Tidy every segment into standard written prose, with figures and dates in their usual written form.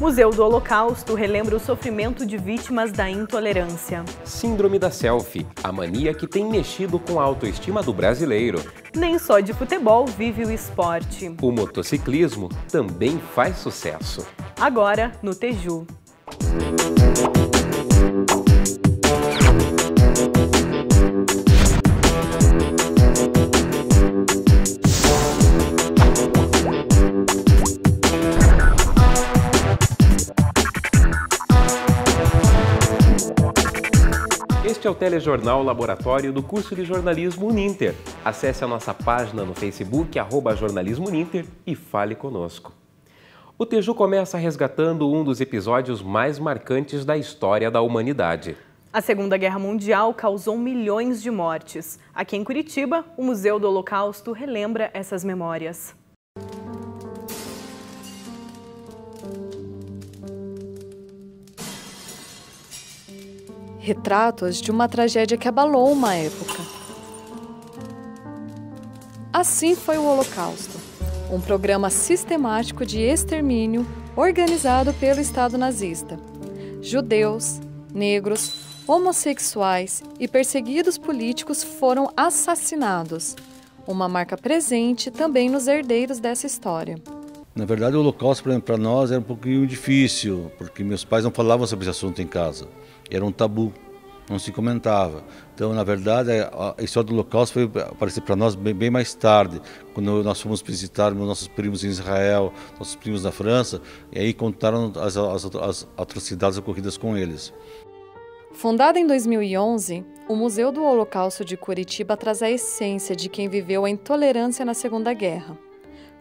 Museu do Holocausto relembra o sofrimento de vítimas da intolerância. Síndrome da selfie, a mania que tem mexido com a autoestima do brasileiro. Nem só de futebol vive o esporte. O motociclismo também faz sucesso. Agora, no Teju. Este é o telejornal Laboratório do curso de Jornalismo Uninter. Acesse a nossa página no Facebook, @jornalismo Uninter, e fale conosco. O Teju começa resgatando um dos episódios mais marcantes da história da humanidade. A Segunda Guerra Mundial causou milhões de mortes. Aqui em Curitiba, o Museu do Holocausto relembra essas memórias. Retratos de uma tragédia que abalou uma época. Assim foi o Holocausto, um programa sistemático de extermínio organizado pelo Estado nazista. Judeus, negros, homossexuais e perseguidos políticos foram assassinados, uma marca presente também nos herdeiros dessa história. Na verdade, o Holocausto para nós era um pouquinho difícil, porque meus pais não falavam sobre esse assunto em casa. Era um tabu, não se comentava. Então, na verdade, a história do Holocausto foi aparecer para nós bem mais tarde, quando nós fomos visitar nossos primos em Israel, nossos primos na França, e aí contaram as atrocidades ocorridas com eles. Fundado em 2011, o Museu do Holocausto de Curitiba traz a essência de quem viveu a intolerância na Segunda Guerra.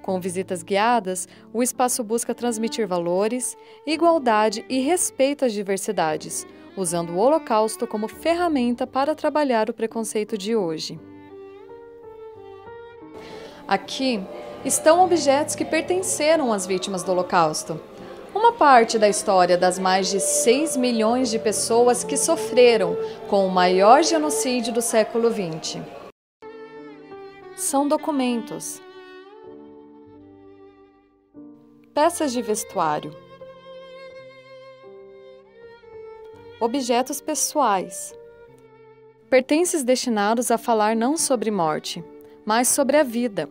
Com visitas guiadas, o espaço busca transmitir valores, igualdade e respeito às diversidades, usando o Holocausto como ferramenta para trabalhar o preconceito de hoje. Aqui estão objetos que pertenceram às vítimas do Holocausto. Uma parte da história das mais de 6 milhões de pessoas que sofreram com o maior genocídio do século XX. São documentos, peças de vestuário, objetos pessoais, pertences destinados a falar não sobre morte, mas sobre a vida,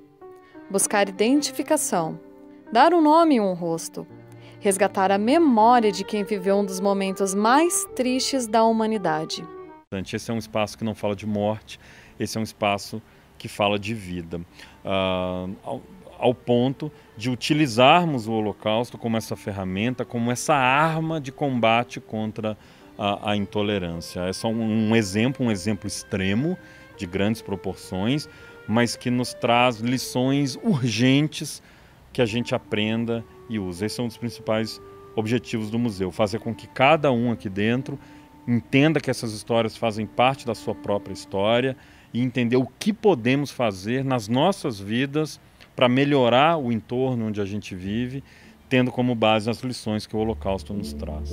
buscar identificação, dar um nome e um rosto, resgatar a memória de quem viveu um dos momentos mais tristes da humanidade. Esse é um espaço que não fala de morte, esse é um espaço que fala de vida, ao ponto de utilizarmos o Holocausto como essa ferramenta, como essa arma de combate contra a intolerância. É só um exemplo extremo, de grandes proporções, mas que nos traz lições urgentes que a gente aprenda e use. Esse é um dos principais objetivos do museu, fazer com que cada um aqui dentro entenda que essas histórias fazem parte da sua própria história e entender o que podemos fazer nas nossas vidas para melhorar o entorno onde a gente vive, tendo como base as lições que o Holocausto nos traz.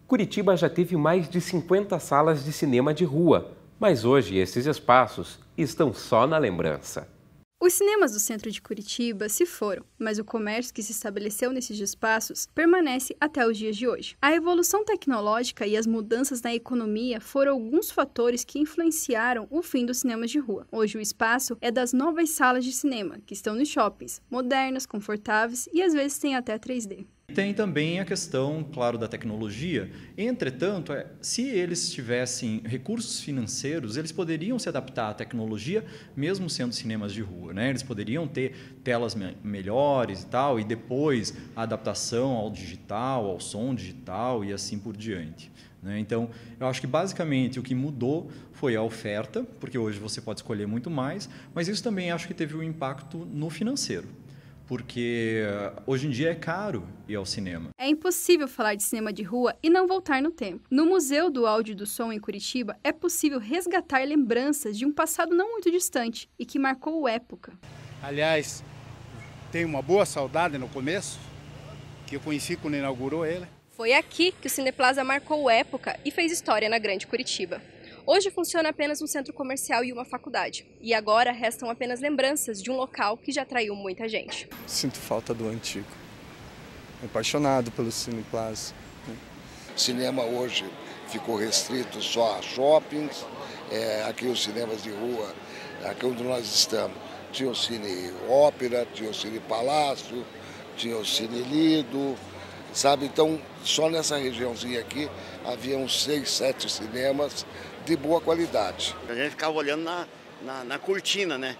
Curitiba já teve mais de 50 salas de cinema de rua, mas hoje esses espaços estão só na lembrança. Os cinemas do centro de Curitiba se foram, mas o comércio que se estabeleceu nesses espaços permanece até os dias de hoje. A evolução tecnológica e as mudanças na economia foram alguns fatores que influenciaram o fim dos cinemas de rua. Hoje o espaço é das novas salas de cinema, que estão nos shoppings, modernas, confortáveis e às vezes tem até 3D. Tem também a questão, claro, da tecnologia. Entretanto, se eles tivessem recursos financeiros, eles poderiam se adaptar à tecnologia, mesmo sendo cinemas de rua, né? Eles poderiam ter telas melhores e tal, e depois a adaptação ao digital, ao som digital e assim por diante, né? Então, eu acho que basicamente o que mudou foi a oferta, porque hoje você pode escolher muito mais, mas isso também acho que teve um impacto no financeiro, porque hoje em dia é caro ir ao cinema. É impossível falar de cinema de rua e não voltar no tempo. No Museu do Áudio e do Som em Curitiba, é possível resgatar lembranças de um passado não muito distante e que marcou época. Aliás, tenho uma boa saudade no começo, que eu conheci quando inaugurou ele. Foi aqui que o Cineplaza marcou época e fez história na Grande Curitiba. Hoje funciona apenas um centro comercial e uma faculdade. E agora restam apenas lembranças de um local que já atraiu muita gente. Sinto falta do antigo. Apaixonado pelo Cine Plaza. Cinema hoje ficou restrito só a shoppings. Aqui os cinemas de rua, aqui onde nós estamos, tinha o Cine Ópera, tinha o Cine Palácio, tinha o Cine Lido, sabe? Então, só nessa regiãozinha aqui havia uns 6, 7 cinemas de boa qualidade. A gente ficava olhando na cortina, né?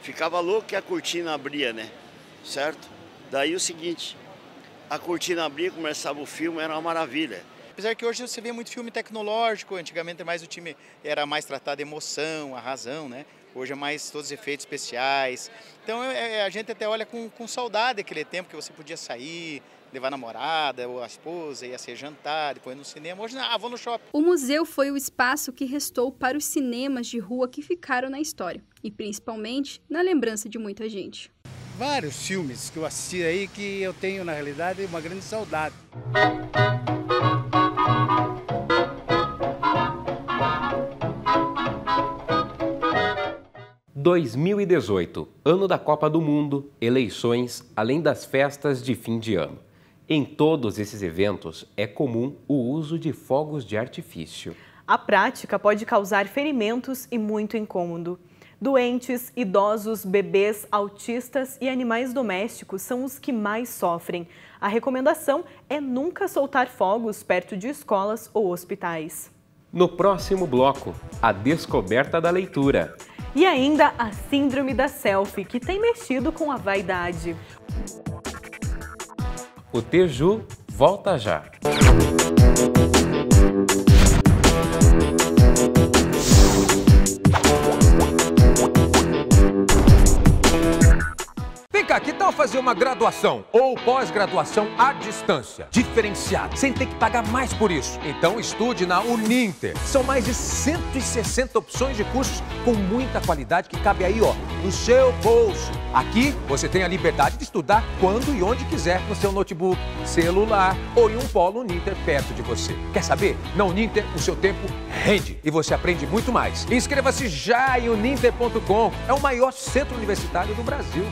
Ficava louco que a cortina abria, né? Certo? Daí o seguinte, a cortina abria, começava o filme, era uma maravilha. Apesar que hoje você vê muito filme tecnológico, antigamente o time era mais tratado a emoção, a razão, né? Hoje é mais todos os efeitos especiais. Então a gente até olha com saudade daquele tempo que você podia sair, levar a namorada ou a esposa, ia ser jantar, depois no cinema. Hoje, vou no shopping. O museu foi o espaço que restou para os cinemas de rua que ficaram na história. E principalmente na lembrança de muita gente. Vários filmes que eu assisti aí que eu tenho, na realidade, uma grande saudade. 2018, ano da Copa do Mundo, eleições, além das festas de fim de ano. Em todos esses eventos, é comum o uso de fogos de artifício. A prática pode causar ferimentos e muito incômodo. Doentes, idosos, bebês, autistas e animais domésticos são os que mais sofrem. A recomendação é nunca soltar fogos perto de escolas ou hospitais. No próximo bloco, a descoberta da leitura. E ainda a síndrome da selfie, que tem mexido com a vaidade. O Teju volta já. Vem cá, que tal fazer uma graduação ou pós-graduação à distância, diferenciada, sem ter que pagar mais por isso? Então estude na Uninter. São mais de 160 opções de cursos com muita qualidade que cabe aí, ó, no seu bolso. Aqui você tem a liberdade de estudar quando e onde quiser no seu notebook, celular ou em um polo Uninter perto de você. Quer saber? Na Uninter o seu tempo rende e você aprende muito mais. Inscreva-se já em uninter.com. É o maior centro universitário do Brasil.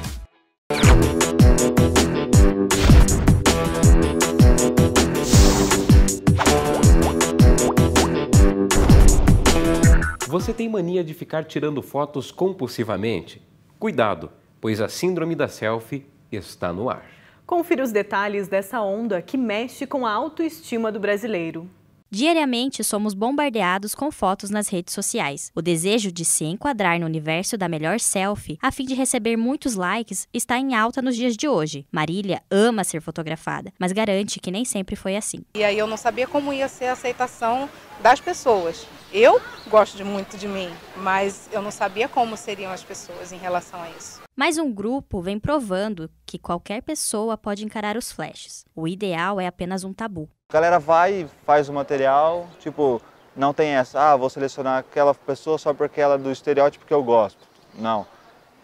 Você tem mania de ficar tirando fotos compulsivamente? Cuidado, pois a síndrome da selfie está no ar. Confira os detalhes dessa onda que mexe com a autoestima do brasileiro. Diariamente, somos bombardeados com fotos nas redes sociais. O desejo de se enquadrar no universo da melhor selfie, a fim de receber muitos likes, está em alta nos dias de hoje. Marília ama ser fotografada, mas garante que nem sempre foi assim. E aí eu não sabia como ia ser a aceitação das pessoas. Eu gosto muito de mim, mas eu não sabia como seriam as pessoas em relação a isso. Mas um grupo vem provando que qualquer pessoa pode encarar os flashes. O ideal é apenas um tabu. A galera vai e faz o material, tipo, não tem essa, vou selecionar aquela pessoa só porque ela é do estereótipo que eu gosto. Não.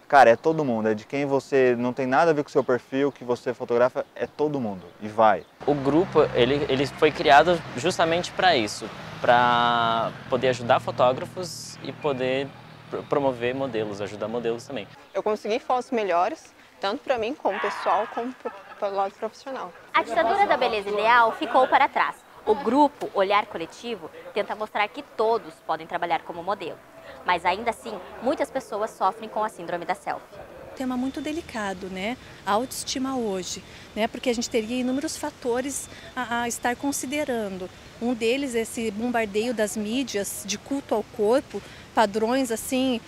Cara, é todo mundo, é de quem você não tem nada a ver com o seu perfil, que você fotografa, é todo mundo, e vai. O grupo, ele foi criado justamente para isso, para poder ajudar fotógrafos e poder promover modelos, ajudar modelos também. Eu consegui fotos melhores, tanto para mim como pessoal, como para o lado profissional. A ditadura da beleza ideal ficou para trás. O grupo Olhar Coletivo tenta mostrar que todos podem trabalhar como modelo. Mas ainda assim, muitas pessoas sofrem com a síndrome da selfie. Tema muito delicado, né? A autoestima hoje, né? Porque a gente teria inúmeros fatores a estar considerando. Um deles é esse bombardeio das mídias de culto ao corpo, padrões assim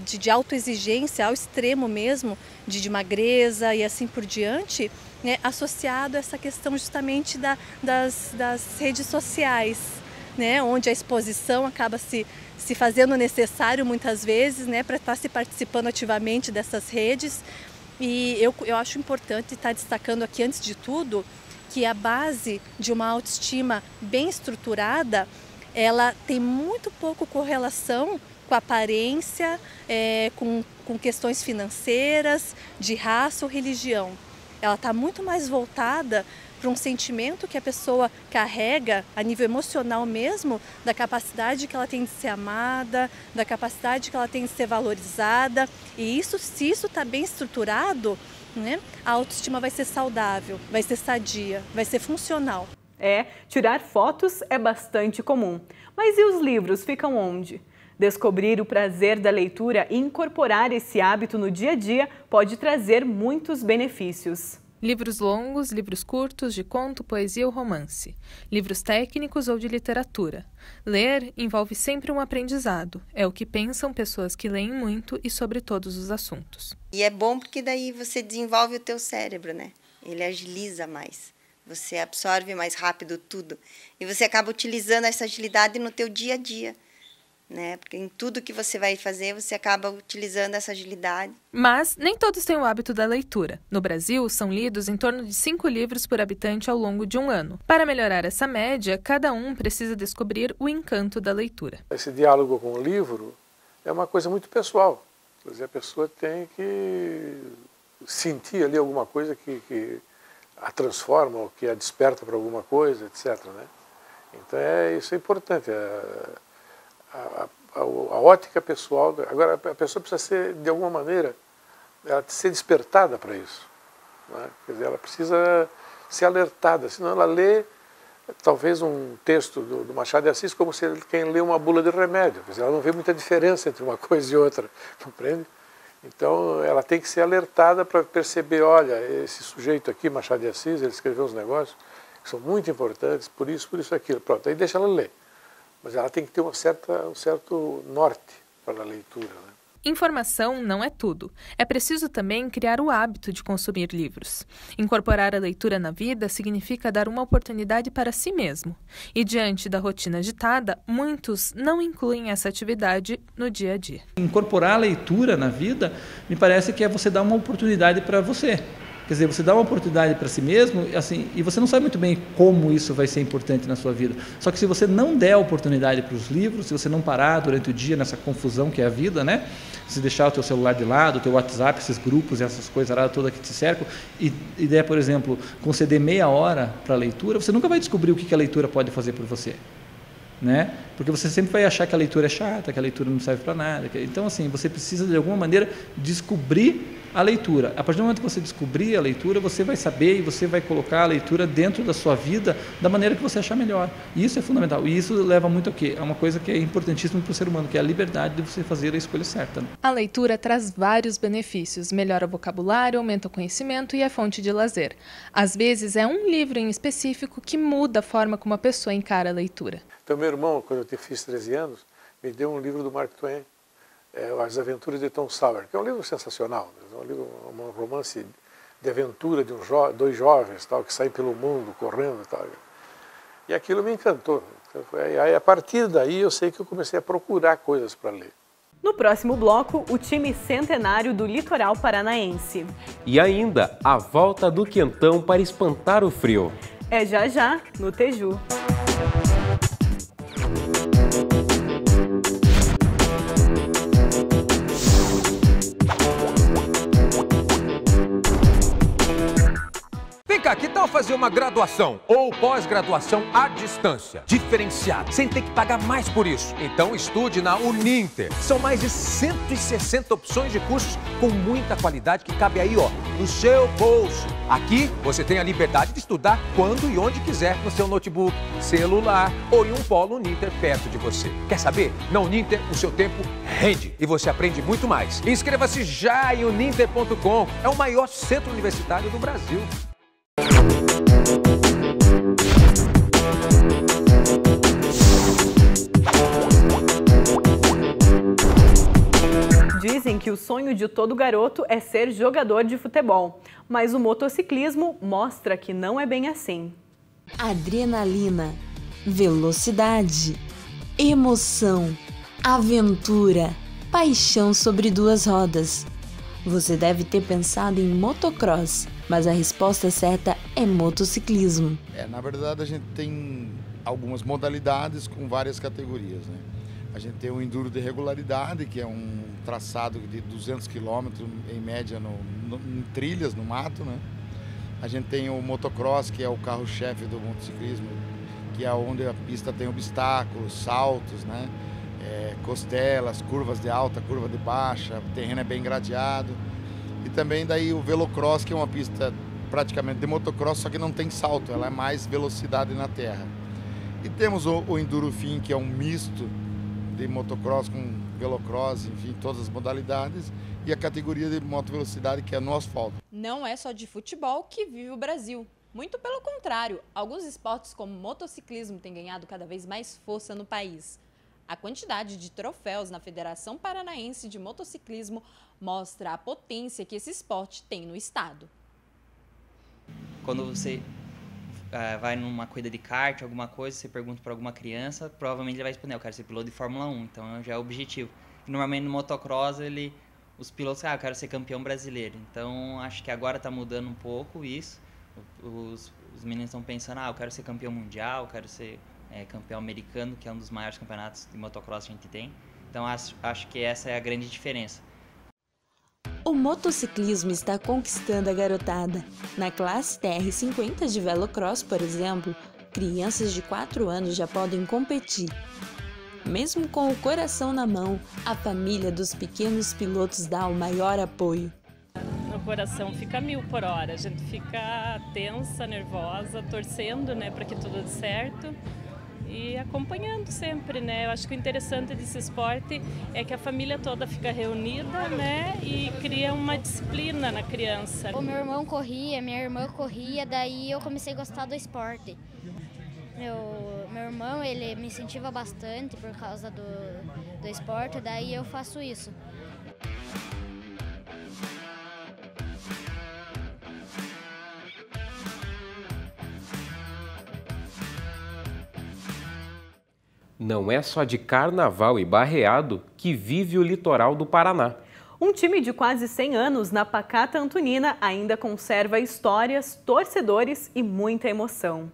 de autoexigência ao extremo mesmo, de magreza e assim por diante, né? Associado a essa questão justamente das redes sociais, né? Onde a exposição acaba se fazendo necessário muitas vezes, né? Para estar se participando ativamente dessas redes. E eu acho importante estar destacando aqui, antes de tudo, que a base de uma autoestima bem estruturada, ela tem muito pouco correlação com a aparência, com questões financeiras, de raça ou religião. Ela está muito mais voltada para um sentimento que a pessoa carrega a nível emocional mesmo, da capacidade que ela tem de ser amada, da capacidade que ela tem de ser valorizada. E isso, se isso está bem estruturado, né, a autoestima vai ser saudável, vai ser sadia, vai ser funcional. Tirar fotos é bastante comum. Mas e os livros ficam onde? Descobrir o prazer da leitura e incorporar esse hábito no dia a dia pode trazer muitos benefícios. Livros longos, livros curtos, de conto, poesia ou romance. Livros técnicos ou de literatura. Ler envolve sempre um aprendizado. É o que pensam pessoas que leem muito e sobre todos os assuntos. E é bom porque daí você desenvolve o teu cérebro, né? Ele agiliza mais. Você absorve mais rápido tudo. E você acaba utilizando essa agilidade no teu dia a dia. Né? Porque em tudo que você vai fazer, você acaba utilizando essa agilidade. Mas nem todos têm o hábito da leitura. No Brasil, são lidos em torno de 5 livros por habitante ao longo de um ano. Para melhorar essa média, cada um precisa descobrir o encanto da leitura. Esse diálogo com o livro é uma coisa muito pessoal. Quer dizer, a pessoa tem que sentir ali alguma coisa que a transforma, ou que a desperta para alguma coisa, etc. Né? Então isso é importante. A ótica pessoal. Agora, a pessoa precisa ser, de alguma maneira, ela ser despertada para isso. Né? Quer dizer, ela precisa ser alertada, senão ela lê, talvez, um texto do Machado de Assis como se quem lê uma bula de remédio. Quer dizer, ela não vê muita diferença entre uma coisa e outra, compreende? Então, ela tem que ser alertada para perceber, olha, esse sujeito aqui, Machado de Assis, ele escreveu uns negócios que são muito importantes, por isso, aquilo. Pronto, aí deixa ela ler. Mas ela tem que ter um certo norte para a leitura. Né? Informação não é tudo. É preciso também criar o hábito de consumir livros. Incorporar a leitura na vida significa dar uma oportunidade para si mesmo. E diante da rotina agitada, muitos não incluem essa atividade no dia a dia. Incorporar a leitura na vida, me parece que é você dar uma oportunidade para você. Quer dizer, você dá uma oportunidade para si mesmo, assim, e você não sabe muito bem como isso vai ser importante na sua vida. Só que se você não der oportunidade para os livros, se você não parar durante o dia nessa confusão que é a vida, né? Se deixar o teu celular de lado, o teu WhatsApp, esses grupos, essas coisas lá todas que te cercam, e der, por exemplo, conceder meia hora para a leitura, você nunca vai descobrir o que a leitura pode fazer por você. Né? Porque você sempre vai achar que a leitura é chata, que a leitura não serve para nada. Então, assim, você precisa, de alguma maneira, descobrir a leitura. A partir do momento que você descobrir a leitura, você vai saber e você vai colocar a leitura dentro da sua vida da maneira que você achar melhor. E isso é fundamental. E isso leva muito a quê? É uma coisa que é importantíssima para o ser humano, que é a liberdade de você fazer a escolha certa. Né? A leitura traz vários benefícios. Melhora o vocabulário, aumenta o conhecimento e é fonte de lazer. Às vezes, é um livro em específico que muda a forma como a pessoa encara a leitura. Então, meu irmão, quando eu fiz 13 anos, me deu um livro do Mark Twain, As Aventuras de Tom Sawyer, que é um livro sensacional, um romance de aventura de dois jovens tal, que saem pelo mundo correndo e tal. E aquilo me encantou. Aí, a partir daí, eu sei que eu comecei a procurar coisas para ler. No próximo bloco, o time centenário do litoral paranaense. E ainda, a volta do quentão para espantar o frio. É já, no Teju. Que tal fazer uma graduação ou pós-graduação à distância, diferenciada, sem ter que pagar mais por isso? Então estude na Uninter. São mais de 160 opções de cursos com muita qualidade que cabe aí, ó, no seu bolso. Aqui você tem a liberdade de estudar quando e onde quiser no seu notebook, celular ou em um polo Uninter perto de você. Quer saber? Na Uninter o seu tempo rende e você aprende muito mais. Inscreva-se já em uninter.com. É o maior centro universitário do Brasil. Dizem que o sonho de todo garoto é ser jogador de futebol, mas o motociclismo mostra que não é bem assim. Adrenalina, velocidade, emoção, aventura, paixão sobre duas rodas. Você deve ter pensado em motocross, mas a resposta certa é motociclismo. Na verdade, a gente tem algumas modalidades com várias categorias, né? A gente tem o enduro de regularidade, que é um traçado de 200 km em média em trilhas, no mato, né? A gente tem o motocross, que é o carro-chefe do motociclismo, que é onde a pista tem obstáculos, saltos, né? Costelas, curvas de alta, curva de baixa, o terreno é bem gradeado. E também daí o velocross, que é uma pista praticamente de motocross, só que não tem salto, ela é mais velocidade na terra. E temos o Endurofin, que é um misto de motocross com velocross, enfim, todas as modalidades, e a categoria de moto velocidade, que é no asfalto. Não é só de futebol que vive o Brasil. Muito pelo contrário, alguns esportes como motociclismo têm ganhado cada vez mais força no país. A quantidade de troféus na Federação Paranaense de Motociclismo mostra a potência que esse esporte tem no estado. Quando você vai numa corrida de kart, alguma coisa, você pergunta para alguma criança, provavelmente ele vai responder, eu quero ser piloto de Fórmula 1, então já é o objetivo. E normalmente no motocross, os pilotos, eu quero ser campeão brasileiro. Então acho que agora está mudando um pouco isso. Os meninos estão pensando, eu quero ser campeão mundial, eu quero ser campeão americano, que é um dos maiores campeonatos de motocross que a gente tem. Então acho que essa é a grande diferença. O motociclismo está conquistando a garotada. Na classe TR50 de velocross, por exemplo, crianças de 4 anos já podem competir. Mesmo com o coração na mão, a família dos pequenos pilotos dá o maior apoio. O coração fica 1000 por hora, a gente fica tensa, nervosa, torcendo, né, para que tudo dê certo. E acompanhando sempre, né? Eu acho que o interessante desse esporte é que a família toda fica reunida, né? E cria uma disciplina na criança. O meu irmão corria, minha irmã corria, daí eu comecei a gostar do esporte. Meu irmão, ele me incentiva bastante por causa do esporte, daí eu faço isso. Não é só de carnaval e barreado que vive o litoral do Paraná. Um time de quase 100 anos na pacata Antonina ainda conserva histórias, torcedores e muita emoção.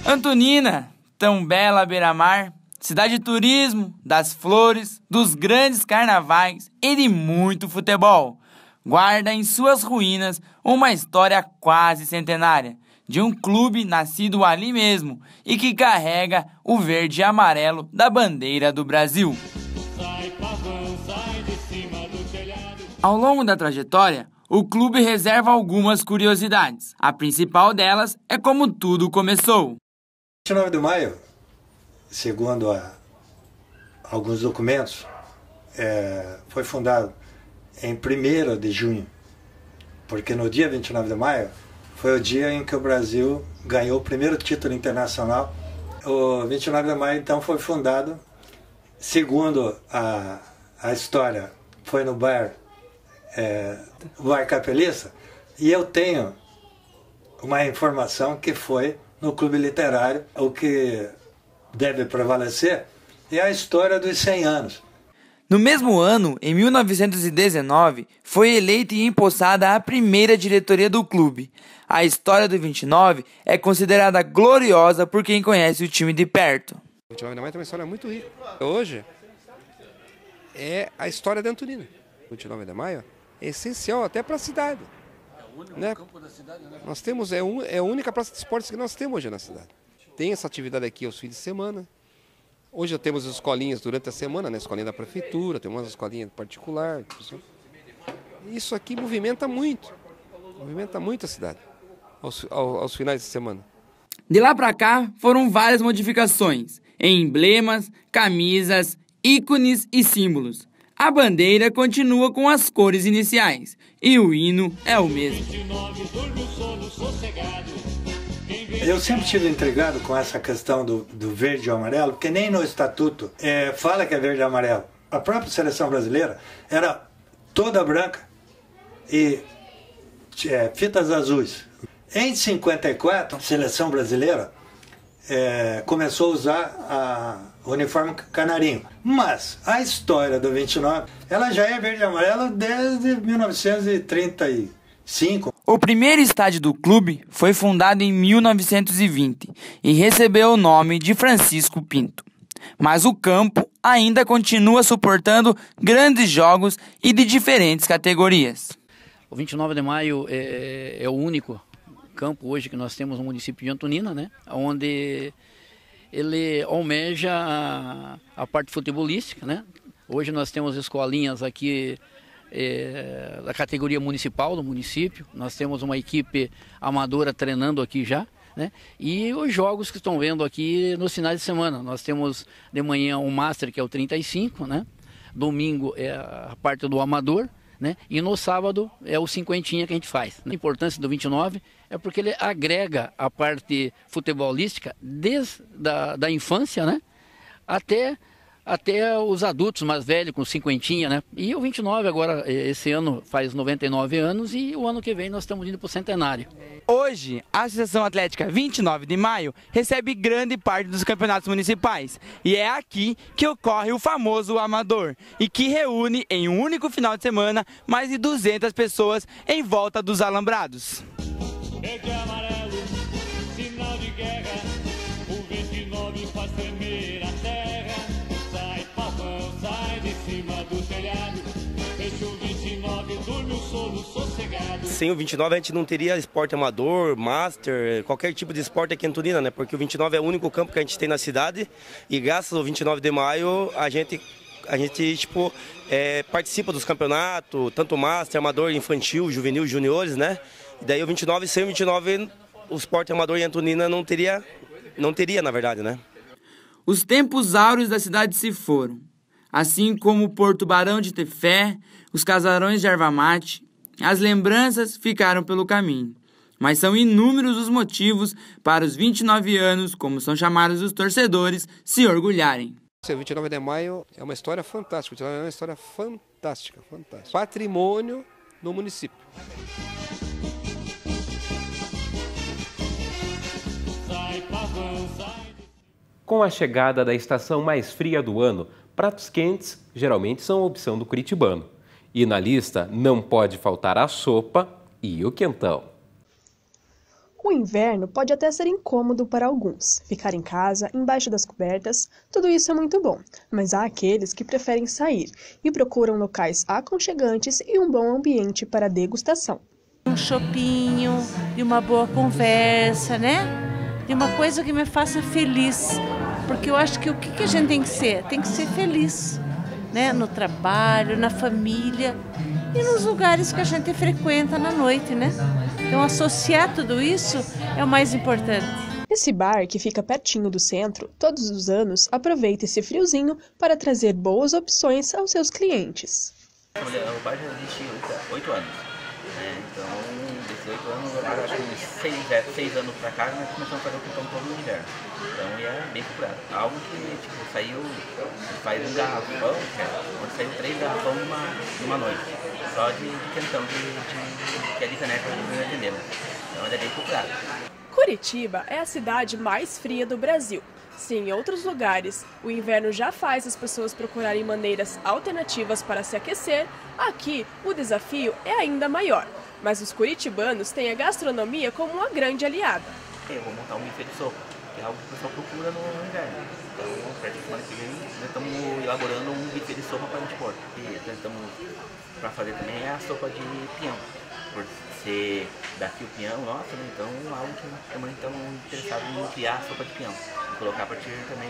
Antonina, tão bela à beira-mar, cidade de turismo, das flores, dos grandes carnavais e de muito futebol. Guarda em suas ruínas uma história quase centenária, de um clube nascido ali mesmo e que carrega o verde e amarelo da bandeira do Brasil. Ao longo da trajetória, o clube reserva algumas curiosidades. A principal delas é como tudo começou. 29 de maio, segundo alguns documentos, foi fundado em 1º de junho, porque no dia 29 de maio foi o dia em que o Brasil ganhou o primeiro título internacional. O 29 de maio, então, foi fundado, segundo a história, foi no bar Capelista, e eu tenho uma informação que foi no Clube Literário. O que deve prevalecer é a história dos 100 anos. No mesmo ano, em 1919, foi eleita e empossada a primeira diretoria do clube. A história do 29 é considerada gloriosa por quem conhece o time de perto. O 29 de maio tem uma história muito rica. Hoje é a história da Antonina. O 29 de maio é essencial até para a cidade. É o único campo da cidade, né? Nós temos, é a única praça de esportes que nós temos hoje na cidade. Tem essa atividade aqui aos fins de semana. Hoje já temos escolinhas durante a semana, né? Escolinha da prefeitura, tem umas escolinhas particular. Isso aqui movimenta muito a cidade aos finais de semana. De lá para cá foram várias modificações em emblemas, camisas, ícones e símbolos. A bandeira continua com as cores iniciais e o hino é o mesmo. Eu sempre estive intrigado com essa questão do verde e amarelo, porque nem no estatuto fala que é verde e amarelo. A própria seleção brasileira era toda branca e fitas azuis. Em 54, a seleção brasileira começou a usar o uniforme canarinho. Mas a história do 29, ela já é verde e amarelo desde 1935. O primeiro estádio do clube foi fundado em 1920 e recebeu o nome de Francisco Pinto. Mas o campo ainda continua suportando grandes jogos e de diferentes categorias. O 29 de maio é o único campo hoje que nós temos no município de Antonina, né? Onde ele almeja a parte futebolística, né? Hoje nós temos escolinhas aqui da categoria municipal do município, nós temos uma equipe amadora treinando aqui já, né? E os jogos que estão vendo aqui nos finais de semana, nós temos de manhã o Master, que é o 35, né? Domingo é a parte do amador, né? E no sábado é o 50 que a gente faz. A importância do 29 é porque ele agrega a parte futebolística desde da infância, né? Até os adultos mais velhos, com 50, né? E o 29 agora, esse ano faz 99 anos e o ano que vem nós estamos indo para o centenário. Hoje, a Associação Atlética 29 de Maio recebe grande parte dos campeonatos municipais. E é aqui que ocorre o famoso Amador, e que reúne em um único final de semana mais de 200 pessoas em volta dos alambrados. Verde e amarelo, sinal de guerra, o 29 faz tremer a terra. Sai pavão, sai de cima do telhado, deixa o 29, dorme o sono sossegado. Sem o 29 a gente não teria esporte amador, master, qualquer tipo de esporte aqui em Antonina, né? Porque o 29 é o único campo que a gente tem na cidade e graças ao 29 de maio a gente tipo, participa dos campeonatos, tanto master, amador, infantil, juvenil, juniores, né? E daí o 29, sem o 29, o esporte amador em Antonina não teria, na verdade, né? Os tempos áureos da cidade se foram, assim como o Porto Barão de Tefé, os casarões de erva mate, as lembranças ficaram pelo caminho. Mas são inúmeros os motivos para os 29 anos, como são chamados os torcedores, se orgulharem. O 29 de maio é uma história fantástica, o 29 é uma história fantástica. Patrimônio no município. Com a chegada da estação mais fria do ano, pratos quentes geralmente são a opção do curitibano. E na lista não pode faltar a sopa e o quentão. O inverno pode até ser incômodo para alguns. Ficar em casa, embaixo das cobertas, tudo isso é muito bom. Mas há aqueles que preferem sair e procuram locais aconchegantes e um bom ambiente para degustação. Um chopinho e uma boa conversa, né? E uma coisa que me faça feliz. Porque eu acho que o que a gente tem que ser? Tem que ser feliz, né? No trabalho, na família e nos lugares que a gente frequenta na noite, né? Então associar tudo isso é o mais importante. Esse bar, que fica pertinho do centro, todos os anos aproveita esse friozinho para trazer boas opções aos seus clientes. O bar já existe 8 anos, né? Então desses 8 anos, agora acho que uns 6 anos pra cá, nós começamos a fazer o quentão todo no inverno. Então é bem procurado. Algo que tipo, saiu, faz um garrafão, onde saiu 3 garrafão numa noite. Só de quentão, que é de caneca que nós atendemos. Então é bem procurado. Curitiba é a cidade mais fria do Brasil. Se em outros lugares o inverno já faz as pessoas procurarem maneiras alternativas para se aquecer, aqui o desafio é ainda maior. Mas os curitibanos têm a gastronomia como uma grande aliada. Eu vou montar um buffet de sopa, que é algo que o pessoal procura no inverno. Então, perto de semana que vem, nós estamos elaborando um buffet de sopa para a gente pôr. E nós estamos para fazer também a sopa de pinhão. Por ser daqui o pinhão nosso, né? Então algo que também estamos interessados em criar a sopa de pinhão. E colocar a partir também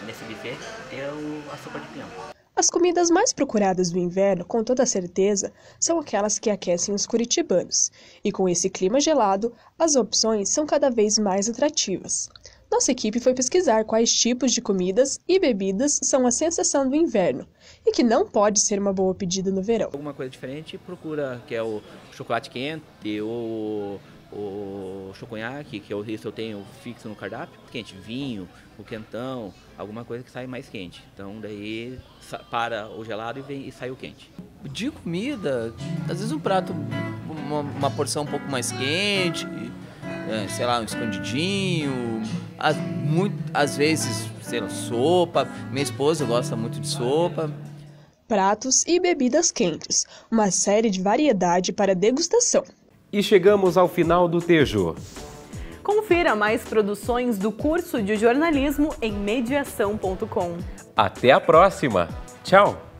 nesse buffet ter a sopa de pinhão. As comidas mais procuradas do inverno, com toda certeza, são aquelas que aquecem os curitibanos. E com esse clima gelado, as opções são cada vez mais atrativas. Nossa equipe foi pesquisar quais tipos de comidas e bebidas são a sensação do inverno e que não pode ser uma boa pedida no verão. Alguma coisa diferente procura, que é o chocolate quente, o choconhaque, que isso eu tenho fixo no cardápio, quente, vinho, o quentão, alguma coisa que sai mais quente. Então daí para o gelado e sai o quente. De comida, às vezes um prato, uma porção um pouco mais quente, sei lá, um escondidinho, às vezes, sei lá, sopa. Minha esposa gosta muito de sopa. Pratos e bebidas quentes, uma série de variedade para degustação. E chegamos ao final do Tejo. Confira mais produções do curso de jornalismo em mediação.com. Até a próxima. Tchau!